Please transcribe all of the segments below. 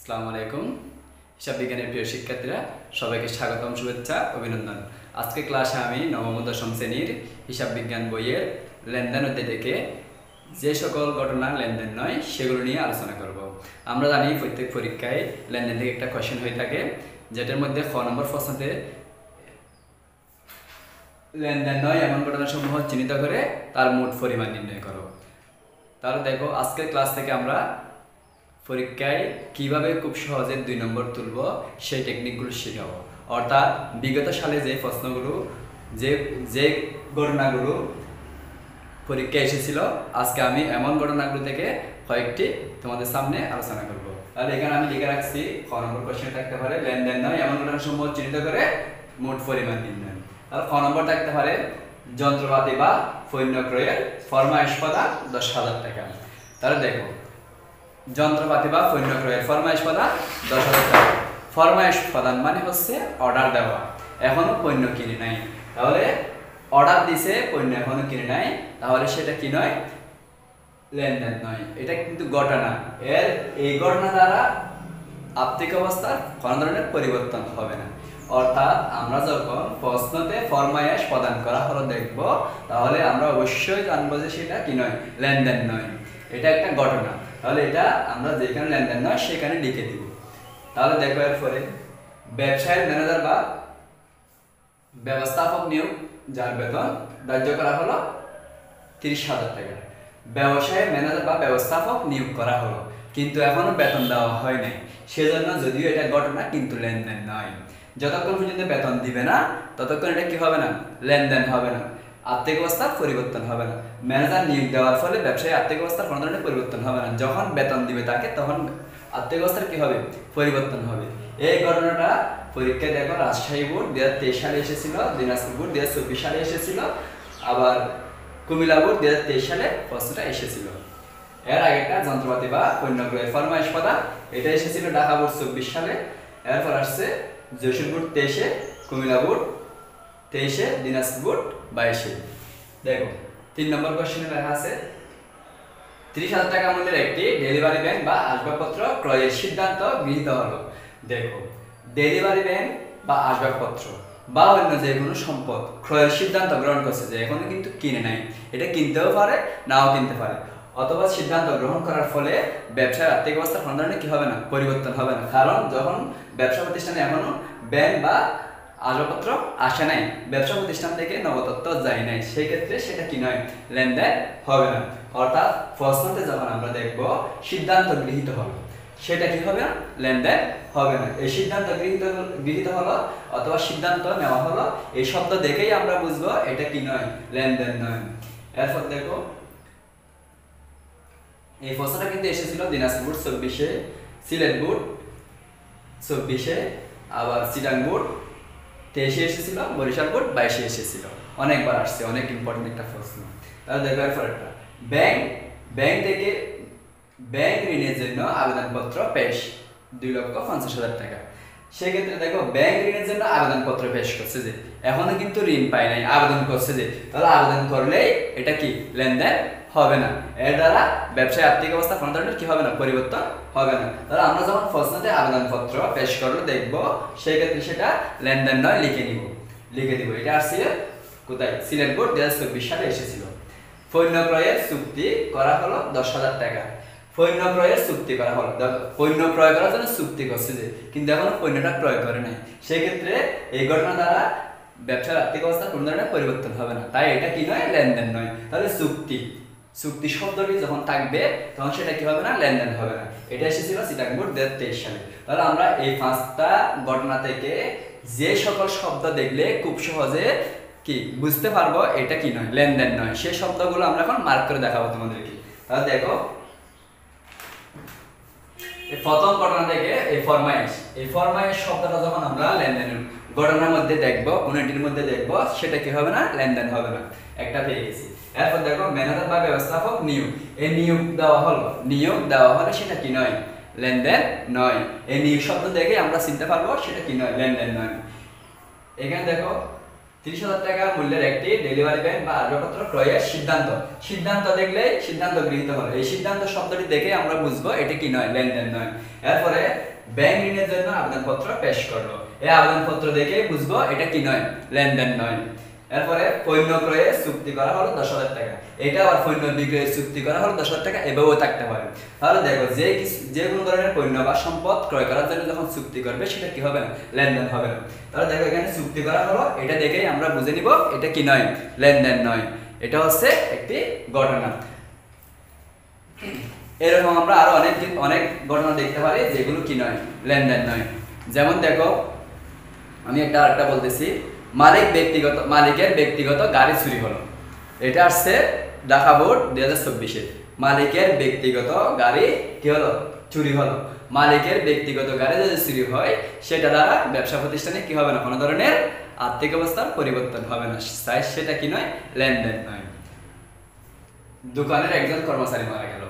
আসসালামু আলাইকুম। হিসাব বিজ্ঞানের প্রিয় শিক্ষার্থীরা, সবাইকে স্বাগতম, শুভেচ্ছা, অভিনন্দন। আজকে ক্লাসে আমি নবম ও দশম শ্রেণীর হিসাব বিজ্ঞান বইয়ের লেনদেন অধ্যায় থেকে যে সকল ঘটনা লেনদেন নয় সেগুলো নিয়ে আলোচনা করব। আমরা জানি প্রত্যেক পরীক্ষায় লেনদেন থেকে একটা কোয়েশ্চেন হয়ে থাকে, যেটার মধ্যে খ নম্বর প্রশ্নতে লেনদেন নয় এমন ঘটনাসমূহ চিহ্নিত করে তার মোট পরিমাণ নির্ণয় করো। তাহলে দেখো, আজকের ক্লাস থেকে আমরা পরীক্ষায় কিভাবে খুব সহজে 2 নম্বর তুলব সেই টেকনিকগুলো শেখাবো। অর্থাৎ বিগত সালে যে প্রশ্নগুলো যে ঘটনাগুলো পরীক্ষায় এসেছিল, আজকে আমি এমন ঘটনাগুলো থেকে কয়েকটি তোমাদের সামনে আলোচনা করব। তাহলে এখানে আমি লিখে রাখছি, খ নম্বর কোশ্চেন থাকতে পারে লেনদেন নয় এমন ঘটনাসমূহ চিহ্নিত করে মোট পরিমাণ নির্ণয়। তাহলে খ নম্বর থাকতে পারে যন্ত্রপাতি বা পণ্য ক্রয়ের ফরমায়েশ প্রদান 10,000 টাকা। তাহলে দেখো, যন্ত্রপাতি বা পণ্য ক্রয়ের ফরমায়েশ প্রদান 10,000 টাকা। ফরমায়েশ প্রদান মানে হচ্ছে অর্ডার দেওয়া, এখনো পণ্য কিনে নাই। তাহলে অর্ডার দিছে, পণ্য এখনো কিনে নাই, তাহলে সেটা কি নয়? লেনদেন নয়। এটা কিন্তু ঘটনা। এই ঘটনা দ্বারা আর্থিক অবস্থার কোনো ধরনের পরিবর্তন হবে না। অর্থাৎ আমরা যখন প্রশ্নতে ফরমায়েশ প্রদান করা হলো দেখব, তাহলে আমরা অবশ্যই জানবো যে সেটা কি নয়? লেনদেন নয়। এটা একটা ঘটনা। তাহলে এটা আমরা যেখানে লেনদেন নয় সেখানে লিখে দিব। তাহলে দেখো, এরপরে ব্যবসায়ের ম্যানেজার বা ব্যবস্থাপক নিয়োগ, যার বেতন ধার্য করা হলো 30,000 টাকা। ব্যবসায়ের ম্যানেজার বা ব্যবস্থাপক নিয়োগ করা হলো, কিন্তু এখনো বেতন দেওয়া হয় নাই। সেজন্য যদিও এটা ঘটনা, কিন্তু লেনদেন নয়। যতক্ষণ পর্যন্ত বেতন দিবে না ততক্ষণ এটা কি হবে না? লেনদেন হবে না, আর্থিক অবস্থার পরিবর্তন হবে না। ম্যানেজার নিয়োগ দেওয়ার ফলে ব্যবসায়ী আর্থিক অবস্থার কোনো ধরনের পরিবর্তন হবে না। যখন বেতন দিবে তাকে, তখন আর্থিক অবস্থার কি হবে? পরিবর্তন হবে। এই ঘটনাটা পরীক্ষায় দেখো, রাজশাহী বোর্ড 2023 সালে এসেছিল, দিনাজপুর বোর্ড 2024 সালে এসেছিল, আবার কুমিল্লা বোর্ড 2023 সালে প্রশ্নটা এসেছিল। এর আগেটা যন্ত্রপাতি বা পণ্য ক্রয়ের ফরমায়েশ প্রদান, এটা এসেছিল ঢাকা বোর্ড 24 সালে। এরপর আসছে যশোর বোর্ড 23-এ, কুমিল্লা বোর্ড 23-এ, দিনাজপুর বোর্ড 22-এ। দেখো, 3 নম্বর কোশ্চেনে লেখা আছে 30,000 টাকা মূল্যের একটি ডেলিভারি ভ্যান বা আসবাবপত্র ক্রয়ের সিদ্ধান্ত গৃহীত হলো। দেখো, ডেলিভারি ভ্যান বা আসবাবপত্র বা অন্য যে কোনো সম্পদ ক্রয়ের সিদ্ধান্ত গ্রহণ করছে, যে এখনো কিন্তু কিনে নাই। এটা কিনতেও পারে, নাও কিনতে পারে। অথবা সিদ্ধান্ত গ্রহণ করার ফলে ব্যবসার আর্থিক অবস্থার কোনো ধরনের কি হবে না? পরিবর্তন হবে না। কারণ যখন ব্যবসা প্রতিষ্ঠানে এখনো ভ্যান বা আসবাবপত্র আসে নাই, ব্যবসা প্রতিষ্ঠান থেকে নগদ যায় নাই, সেই ক্ষেত্রে সেটা কি নয়? লেনদেন হবে না। অর্থাৎ প্রশ্নতে যখন আমরা দেখব সিদ্ধান্ত গৃহীত হলো, সেটা কি হবে না? লেনদেন হবে না। এই সিদ্ধান্ত গৃহীত হলো অথবা সিদ্ধান্ত নেওয়া হলো, এই শব্দ দেখেই আমরা বুঝবো এটা কি নয়? লেনদেন নয়। এরপর দেখো, এই প্রশ্নটা কিন্তু এসেছিল দিনাজপুর বোর্ড 24-এ, সিলেট বোর্ড 24-এ, আবার চিটাং বোর্ড 23-এ এসেছিল, বরিশাল বোর্ড 22-এ এসেছিল। অনেকবার আসছে, অনেক ইম্পর্টেন্ট একটা প্রশ্ন। তাহলে দেখো, এরপর একটা ব্যাংক থেকে ব্যাংক ঋণের জন্য আবেদনপত্র পেশ 2,50,000 টাকা। সেক্ষেত্রে দেখো, ব্যাংক ঋণের জন্য আবেদনপত্র পেশ করছে, যে এখনো কিন্তু ঋণ পায় নাই, আবেদন করছে, যে তাহলে আবেদন করলেই এটা কি? লেনদেন হবে না। এর দ্বারা ব্যবসায় আর্থিক অবস্থা কোনো ধরনের কি হবে না? পরিবর্তন হবে না। তাহলে আমরা যখন প্রশ্নতে আবেদনপত্র পেশ করলে দেখব, সেই ক্ষেত্রে সেটা লেনদেন নয়, লিখে দিব। এটা আসছে কোথায়? সিলেট বোর্ড 2024 সালে এসেছিল। পণ্য ক্রয়ের চুক্তি করা হলো 10,000 টাকা। পণ্য ক্রয়ের চুক্তি করা হলো, পণ্য ক্রয় করার জন্য চুক্তি করছে, যে কিন্তু এখনো পণ্যটা ক্রয় করে নাই। সেই ক্ষেত্রে এই ঘটনা দ্বারা ব্যবসার আর্থিক অবস্থার কোনো ধরনের পরিবর্তন হবে না, তাই এটা কি নয়? লেনদেন নয়। তাহলে চুক্তি শব্দটি যখন থাকবে, তখন সেটা কি হবে না? লেনদেন হবে না। এটা এসেছিল চিটাং বোর্ড 2023 সালে। তাহলে আমরা এই 5টা ঘটনা থেকে যে সকল শব্দ দেখলে খুব সহজে কি বুঝতে পারবো এটা কি নয়? লেনদেন নয়, সেই শব্দগুলো আমরা এখন মার্ক করে দেখাবো তোমাদেরকে। তাহলে দেখো, এই প্রথম ঘটনা থেকে এই ফরমায়েশ শব্দটা যখন আমরা লেনদেনের ঘটনার মধ্যে দেখবো, কোনটির মধ্যে দেখবো, সেটা কি হবে না? লেনদেন হবে না। একটা পেয়ে গেছি। এরপর দেখো, ম্যানেজার বা ব্যবস্থাপক নিয়োগ, এই নিয়োগ দেওয়া হলো, সেটা কি নয়? লেনদেন নয়। এই নিয়োগ শব্দ দেখে আমরা চিনতে পারবো সেটা কি নয়? লেনদেন নয়। এখানে দেখো, 30,000 টাকা মূল্যের একটি ডেলিভারি ভ্যান বা আসবাবপত্র ক্রয়ের সিদ্ধান্ত দেখলেই সিদ্ধান্ত গৃহীত হলো। এই সিদ্ধান্ত শব্দটি দেখে আমরা বুঝবো এটা কি নয়? লেনদেন নয়। এরপরে ব্যাংক ঋণের জন্য আবেদনপত্র পেশ করলো। এই আবেদনপত্র দেখে বুঝবো এটা কি নয়, লেনদেন নয়। এরপরে পণ্য ক্রয়ে চুক্তি করা হলো 10,000 টাকা, এটা আবার পণ্য বিক্রয়ে চুক্তি করা হলো 10,000 টাকা, এভাবেও থাকতে পারে। তাহলে দেখো যে কোনো ধরনের পণ্য বা সম্পদ ক্রয় করার জন্য যখন চুক্তি করবে সেটা কি হবে না, লেনদেন হবে না। তাহলে দেখো এখানে চুক্তি করা হলো, এটা দেখেই আমরা বুঝে নিব এটা কি নয়, লেনদেন নয়। এটা হচ্ছে একটি ঘটনা। এরকম আমরা আরো অনেক ঘটনা দেখতে পারি যেগুলো কি নয়, লেনদেন নয়। যেমন দেখো আমি আরেকটা বলতেছি, মালিকের ব্যক্তিগত গাড়ি চুরি হলো। এটা আসছে ঢাকা বোর্ড 2024-এ। মালিকের ব্যক্তিগত গাড়ি কি হলো, চুরি হলো। মালিকের ব্যক্তিগত গাড়ি যদি চুরি হয় সেটা দ্বারা ব্যবসা প্রতিষ্ঠানে কি হবে না, কোনো ধরনের আর্থিক অবস্থার পরিবর্তন হবে না, তাই সেটা কি নয়, লেনদেন নয়। দোকানের একজন কর্মচারী মারা গেল।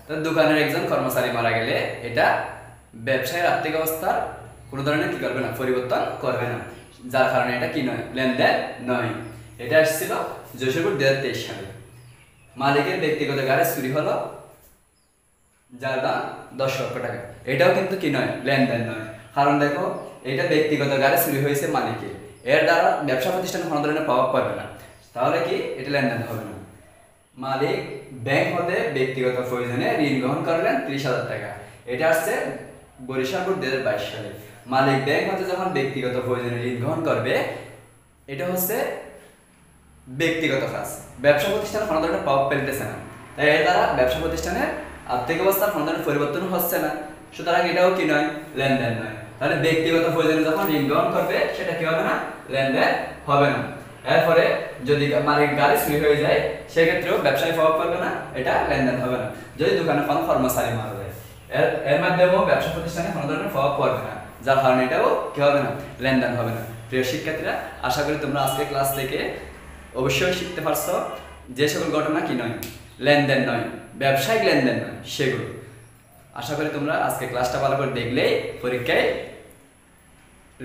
তো দোকানের একজন কর্মচারী মারা গেলে এটা ব্যবসায়ের আর্থিক অবস্থার কোনো ধরনের কি করবে না, পরিবর্তন করবে না, যার কারণে এটা কি নয়, লেনদেন নয়। এটা আসছিল যশোরপুর 2023 সালে। মালিকের ব্যক্তিগত গাড়ি চুরি হলো যার দাম 10 লক্ষ টাকা, এটাও কিন্তু কি নয়, লেনদেন নয়। কারণ দেখো এটা ব্যক্তিগত গাড়ি চুরি হয়েছে মালিকের, এর দ্বারা ব্যবসা প্রতিষ্ঠানে কোনো ধরনের প্রভাব পড়বে না, তাহলে কি এটা লেনদেন হবে না। মালিক ব্যাংক হতে ব্যক্তিগত প্রয়োজনে ঋণ গ্রহণ করলেন 30,000 টাকা, এটা আসছে বরিশাল বোর্ড 2022 সালে। মালিক ব্যাংক হতে যখন ব্যক্তিগত প্রয়োজনে ঋণ গ্রহণ করবে এটা হচ্ছে ব্যক্তিগত কাজ, ব্যবসা প্রতিষ্ঠানে কোনো ধরনের প্রভাব ফেলতেছে না, তাই এর দ্বারা ব্যবসা প্রতিষ্ঠানের আর্থিক অবস্থার কোনো ধরনের পরিবর্তন হচ্ছে না, সুতরাং এটাও কি নয়, লেনদেন নয়। তাহলে ব্যক্তিগত প্রয়োজনে যখন ঋণ গ্রহণ করবে সেটা কি হবে না, লেনদেন হবে না। এরপরে যদি মালিক গাড়ি চুরি হয়ে যায় সেক্ষেত্রেও ব্যবসায় প্রভাব পড়বে না, এটা লেনদেন হবে না। যদি দোকানে কোনো কর্মচারী মারা যায় এর মাধ্যমেও ব্যবসা প্রতিষ্ঠানে কোনো ধরনের প্রভাব পড়বে না, যার কারণে এটাও কি হবে না, লেনদেন হবে না। প্রিয় শিক্ষার্থীরা, আশা করি তোমরা আজকে ক্লাস থেকে অবশ্যই শিখতে পারছো যে সকল ঘটনা কি নয়, লেনদেন নয়, ব্যবসায়িক লেনদেন নয় সেগুলো। আশা করি তোমরা আজকে ক্লাসটা ভালো করে দেখলেই পরীক্ষায়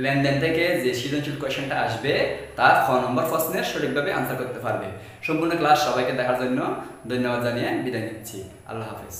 লেনদেন থেকে যে সৃজনশীল কোয়েশ্চেনটা আসবে তার 6 নম্বর প্রশ্নের সঠিকভাবে আনসার করতে পারবে। সম্পূর্ণ ক্লাস সবাইকে দেখার জন্য ধন্যবাদ জানিয়ে বিদায় নিচ্ছি। আল্লাহ হাফেজ।